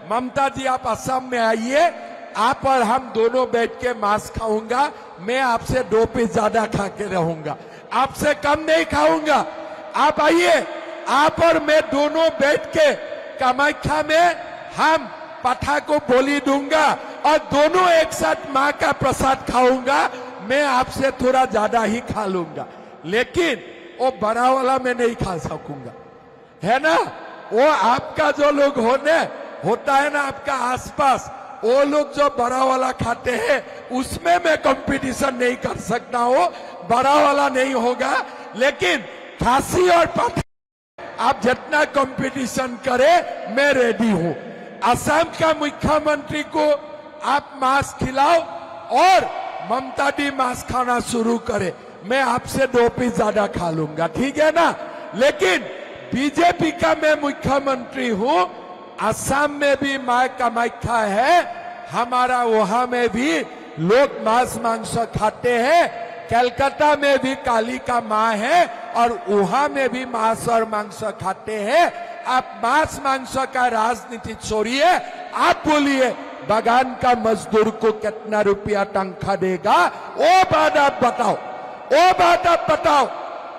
ममता जी आप असम में आइए, आप और हम दोनों बैठ के मांस खाऊंगा, मैं आपसे 2 पीस ज्यादा खा के रहूंगा, आपसे कम नहीं खाऊंगा। आप आइए, आप और मैं दोनों बैठ के कामाख्या में हम पठा को बोली दूंगा और दोनों एक साथ माँ का प्रसाद खाऊंगा, मैं आपसे थोड़ा ज्यादा ही खा लूंगा, लेकिन वो बड़ा वाला मैं नहीं खा सकूंगा, है ना। वो आपका जो लोग होता है ना आपका आसपास, वो लोग जो बड़ा वाला खाते हैं उसमें मैं कंपटीशन नहीं कर सकता हूँ, बड़ा वाला नहीं होगा। लेकिन खांसी और पठा आप जितना कंपटीशन करें मैं रेडी हूँ। असम का मुख्यमंत्री को आप मांस खिलाओ और ममता दी मांस खाना शुरू करे, मैं आपसे 2 पीस ज्यादा खा लूंगा, ठीक है ना। लेकिन बीजेपी का मैं मुख्यमंत्री हूँ, असम में भी मां कामाख्या है, हमारा वहां में भी लोग मांस मांस खाते हैं, कलकत्ता में भी काली का मां है और वहां में भी मांस और मांस खाते हैं। आप मांस मांस का राजनीति छोड़िए, आप बोलिए बागान का मजदूर को कितना रुपया तनख्वाह देगा, वो बात आप बताओ, वो बात आप बताओ।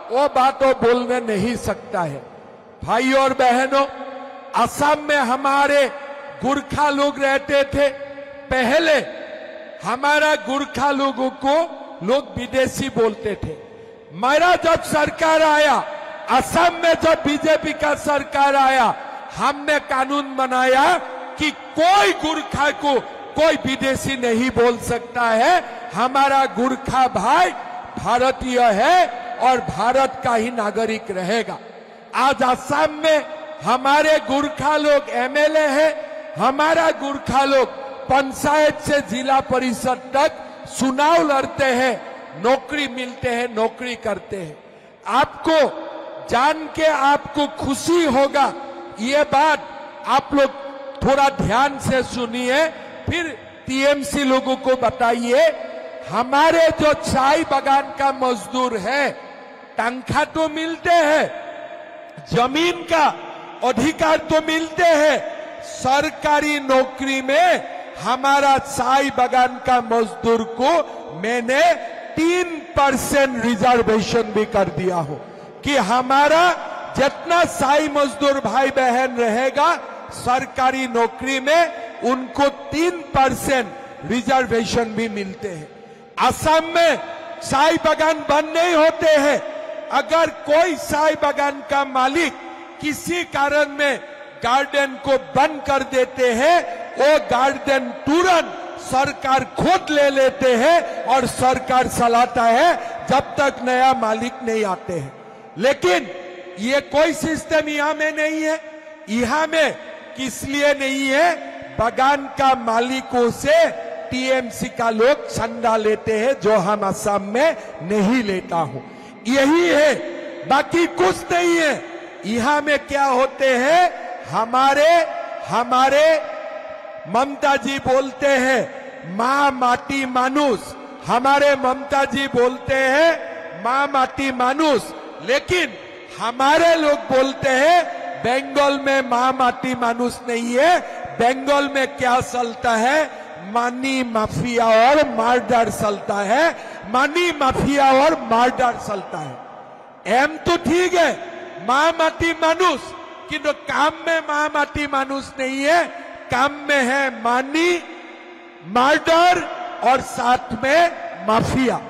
वो बात वो बोलने नहीं सकता है। भाई और बहनों, असम में हमारे गुरखा लोग रहते थे, पहले हमारा गुरखा लोगों को लोग विदेशी बोलते थे। मेरा जब सरकार आया, असम में जब बीजेपी का सरकार आया, हमने कानून बनाया कि कोई गुरखा को कोई विदेशी नहीं बोल सकता है, हमारा गुरखा भाई भारतीय है और भारत का ही नागरिक रहेगा। आज असम में हमारे गुरखा लोग एमएलए हैं, हमारा गुरखा लोग पंचायत से जिला परिषद तक चुनाव लड़ते हैं, नौकरी मिलते हैं, नौकरी करते हैं। आपको जान के आपको खुशी होगा, ये बात आप लोग थोड़ा ध्यान से सुनिए, फिर टीएमसी लोगों को बताइए। हमारे जो चाय बागान का मजदूर है, तनख्वाह तो मिलते हैं, जमीन का अधिकार तो मिलते हैं, सरकारी नौकरी में हमारा चाय बागान का मजदूर को मैंने 3% रिजर्वेशन भी कर दिया हो कि हमारा जितना चाय मजदूर भाई बहन रहेगा सरकारी नौकरी में, उनको 3% रिजर्वेशन भी मिलते हैं। असम में चाय बागान बंद नहीं होते हैं। अगर कोई चाय बागान का मालिक किसी कारण में गार्डन को बंद कर देते हैं, वो गार्डन तुरंत सरकार खुद ले लेते हैं और सरकार चलाता है जब तक नया मालिक नहीं आते हैं। लेकिन ये कोई सिस्टम यहाँ में नहीं है। यहाँ में किस लिए नहीं है? बागान का मालिकों से टीएमसी का लोग चंदा लेते हैं, जो हम असम में नहीं लेता हूं। यही है, बाकी कुछ नहीं है। यहाँ में क्या होते हैं, हमारे ममता जी बोलते हैं माँ माटी मानुष, हमारे ममता जी बोलते हैं माँ माटी मानुष, लेकिन हमारे लोग बोलते हैं बंगाल में माँ माटी मानुष नहीं है। बंगाल में क्या चलता है? मनी माफिया और मर्डर चलता है, मनी माफिया और मर्डर चलता है। एम तो ठीक है, माँ माटी मानुष, किंतु काम में माँ माटी मानुष नहीं है, काम में है मनी, मर्डर और साथ में माफिया।